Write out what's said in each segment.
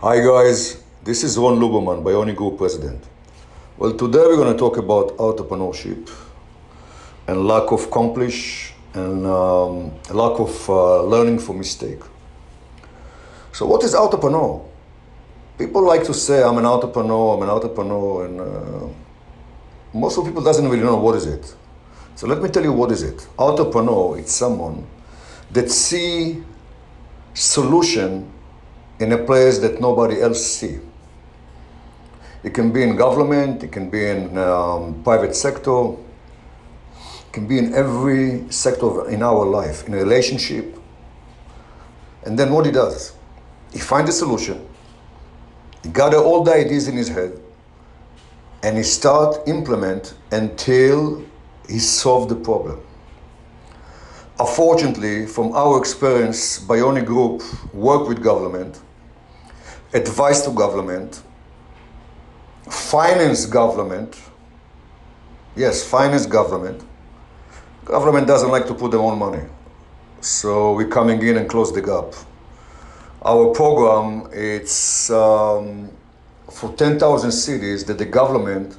Hi guys, this is Ron Luberman Bionik Group President. Well, today we're going to talk about entrepreneurship and lack of accomplish and lack of learning from mistake. So what is entrepreneur? People like to say I'm an entrepreneur, and most of people doesn't really know what is it. So let me tell you what is it. Entrepreneur, it's someone that see solution in a place that nobody else see. It can be in government, it can be in private sector, it can be in every sector in our life, in a relationship. And then what he does, he finds a solution, he gather all the ideas in his head, and he start implement until he solve the problem. Unfortunately, from our experience, Bionik Group work with government, advice to government, finance government. Yes, finance government. Government doesn't like to put their own money. So we're coming in and close the gap. Our program, it's for 10,000 cities that the government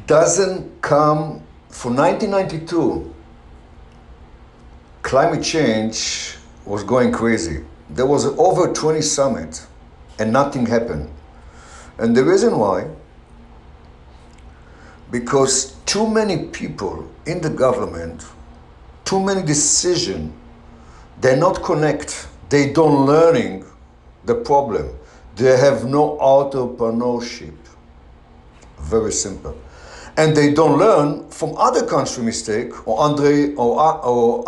doesn't come. For 1992, climate change was going crazy. There was over 20 summits and nothing happened. And the reason why, because too many people in the government, too many decisions, they're not connect. They don't learning the problem. They have no entrepreneurship. Very simple. And they don't learn from other country mistake or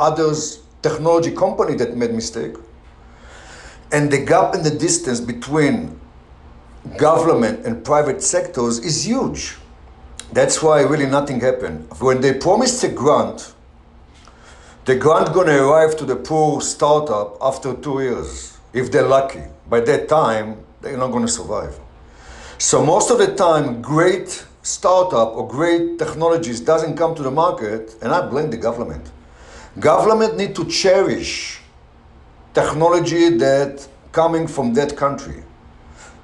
others technology company that made mistake. And the gap in the distance between government and private sectors is huge. That's why really nothing happened. When they promised a grant, the grant gonna arrive to the poor startup after 2 years, if they're lucky. By that time, they're not gonna survive. So most of the time, great startup or great technologies doesn't come to the market, and I blame the government. Government need to cherish technology that coming from that country.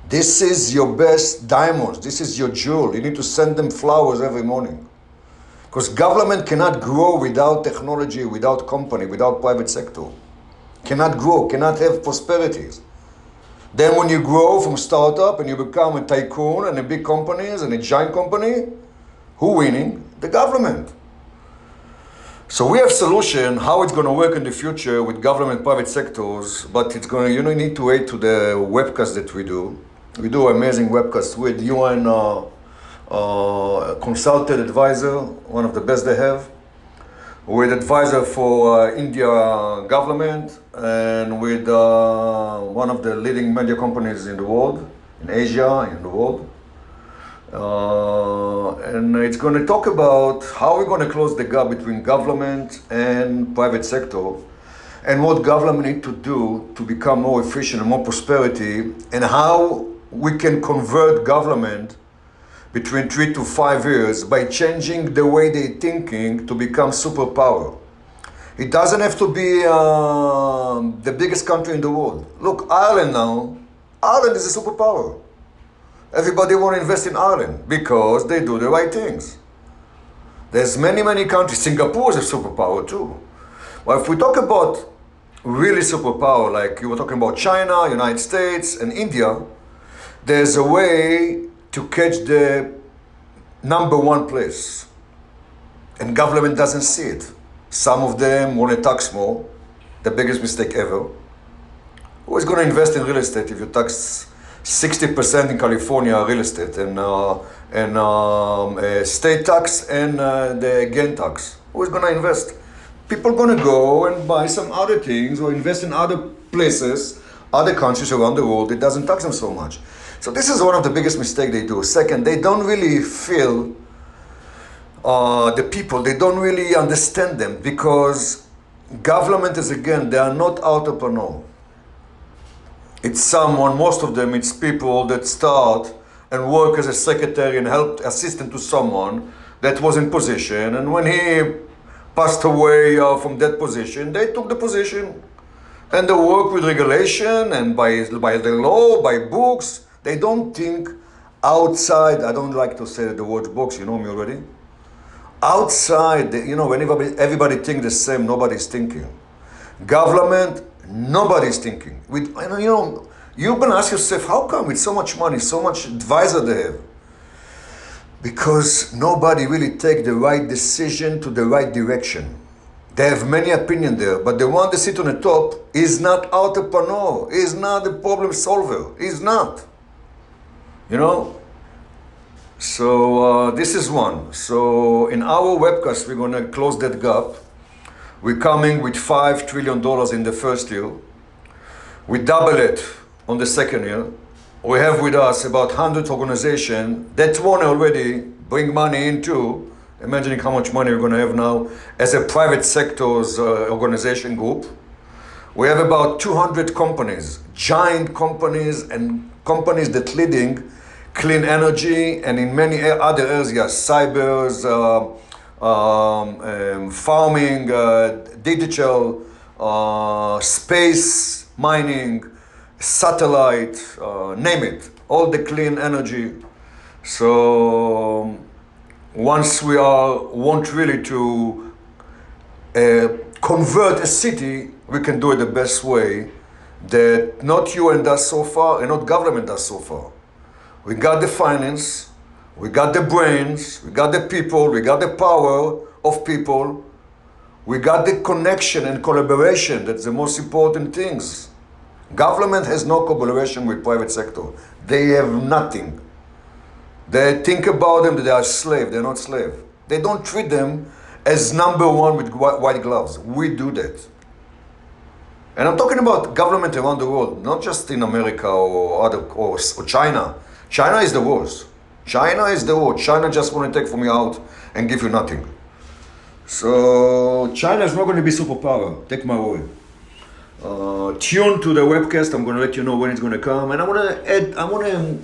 This is your best diamonds. This is your jewel. You need to send them flowers every morning. Because government cannot grow without technology, without company, without private sector. Cannot grow, cannot have prosperities. Then when you grow from startup and you become a tycoon and a big companies and a giant company, who winning? The government. So we have solution how it's going to work in the future with government, private sectors, but it's going to, you need to wait to the webcast that we do. We do amazing webcasts with UN consulted advisor, one of the best they have, with advisor for India government, and with one of the leading media companies in the world, in Asia, in the world. And it's going to talk about how we're going to close the gap between government and private sector, and what government need to do to become more efficient and more prosperity, and how we can convert government between 3 to 5 years by changing the way they're thinking to become superpower. It doesn't have to be the biggest country in the world. Look, Ireland now, Ireland is a superpower. Everybody want to invest in Ireland because they do the right things. There's many countries. Singapore is a superpower too. But if we talk about really superpower, like you were talking about China, United States, and India, there's a way to catch the #1 place. And government doesn't see it. Some of them want to tax more, the biggest mistake ever. Who is going to invest in real estate if you tax 60% in California real estate and state tax and the gain tax? Who is going to invest? People are going to go and buy some other things or invest in other places, other countries around the world. It doesn't tax them so much. So this is one of the biggest mistakes they do. Second, they don't really feel the people, they don't really understand them, because government is, again, they are not entrepreneur. It's someone, most of them, it's people that start and work as a secretary and help assistant to someone that was in position, and when he passed away from that position, they took the position And they work with regulation and by the law, by books. They don't think outside. I don't like to say the word box, you know me already. Outside, when everybody thinks the same, nobody's thinking. Government, nobody's thinking. You can ask yourself, how come with so much money, so much advisor they have? Because nobody really take the right decision to the right direction. They have many opinions there, but the one that sit on the top is not entrepreneur, is not the problem solver, is not. So this is one. So in our webcast, we're gonna close that gap. We're coming with $5 trillion in the first year. We double it on the second year. We have with us about 100 organizations that want to already bring money into. Imagining how much money we're going to have now as a private sector's organization group. We have about 200 companies, giant companies and companies that leading clean energy and in many other areas, cybers, farming, digital, space mining, satellite, name it, all the clean energy. So once we want really to convert a city, we can do it the best way that not you and us so far and not government does so far. We got the finance, we got the brains, we got the people, we got the power of people, we got the connection and collaboration. That's the most important things. Government has no collaboration with private sector. They have nothing. They think about them that they are slave. They're not slave. They don't treat them as number one with white gloves. We do that. And I'm talking about government around the world, not just in America or China. China is the worst. China is the worst. China just want to take from you out and give you nothing. So China is not going to be superpower. Take my word. Tune to the webcast. I'm going to let you know when it's going to come. And I want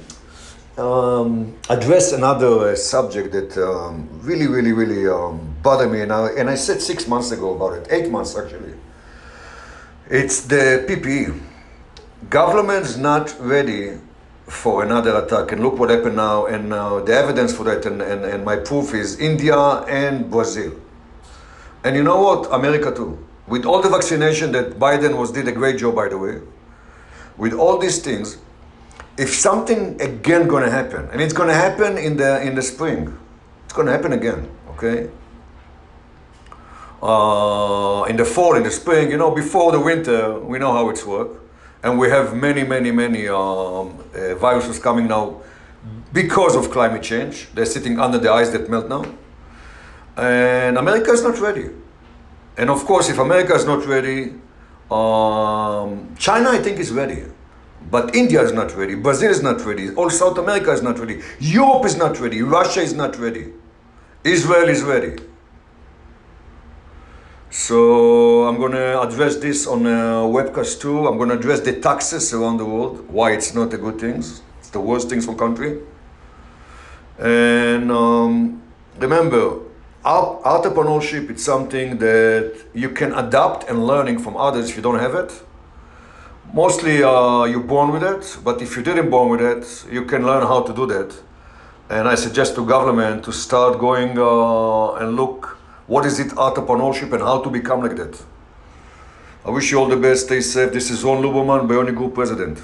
to address another subject that really bothered me. And I said 6 months ago about it, 8 months actually. It's the PPE. Government's not ready for another attack. And look what happened now. And the evidence for that and my proof is India and Brazil. And you know what? America too. With all the vaccination that Biden did a great job, by the way. With all these things, if something again going to happen, and it's going to happen in the spring, it's going to happen again, okay? In the fall, in the spring, before the winter, we know how it's work. And we have many viruses coming now because of climate change. They're sitting under the ice that melt now. And America is not ready. And of course, if America is not ready, China, I think, is ready. But India is not ready. Brazil is not ready. All South America is not ready. Europe is not ready. Russia is not ready. Israel is ready. So I'm going to address this on a webcast too. I'm going to address the taxes around the world, why it's not a good thing. It's the worst things for country. And remember, entrepreneurship is something that you can adapt and learning from others if you don't have it. Mostly you're born with it, but if you didn't born with it, you can learn how to do that. And I suggest to government to start going and look what is it entrepreneurship and how to become like that. I wish you all the best, stay safe. This is Ron Luberman Bionik Group President.